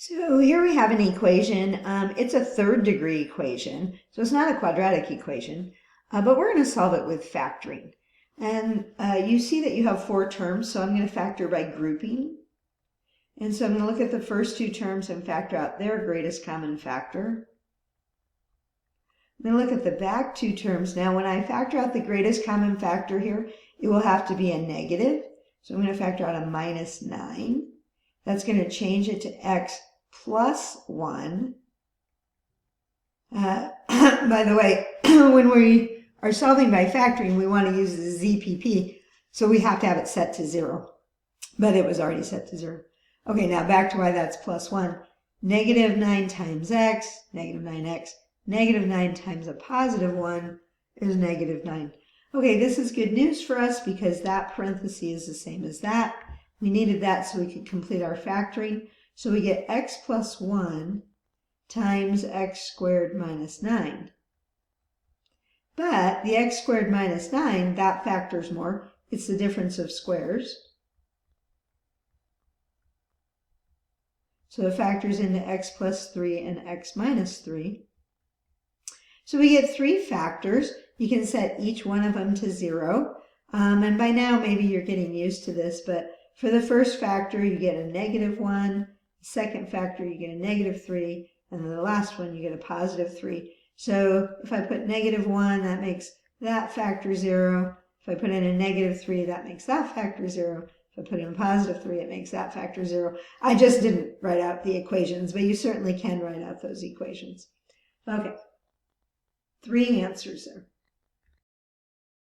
So here we have an equation. It's a third degree equation, so it's not a quadratic equation, but we're going to solve it with factoring. And you see that you have 4 terms, so I'm going to factor by grouping. And so I'm going to look at the first 2 terms and factor out their greatest common factor. I'm going to look at the back 2 terms. Now when I factor out the greatest common factor here, it will have to be a negative. So I'm going to factor out a minus 9. That's going to change it to x plus 1. By the way, when we are solving by factoring, we want to use the ZPP, so we have to have it set to 0. But it was already set to 0. Okay, now back to why that's plus 1. Negative 9 times x, negative 9x, negative 9 times a positive 1 is negative 9. Okay, this is good news for us because that parenthesis is the same as that. We needed that so we could complete our factoring. So we get x plus 1 times x squared minus 9. But the x squared minus 9, that factors more. It's the difference of squares. So it factors into x plus 3 and x minus 3. So we get 3 factors. You can set each one of them to 0. And by now maybe you're getting used to this, but for the first factor you get a negative 1. The second factor you get a negative 3. And then the last one you get a positive 3. So if I put negative 1, that makes that factor 0. If I put in a negative 3, that makes that factor 0. If I put in a positive 3, it makes that factor 0. I just didn't write out the equations, but you certainly can write out those equations. Okay, 3 answers there.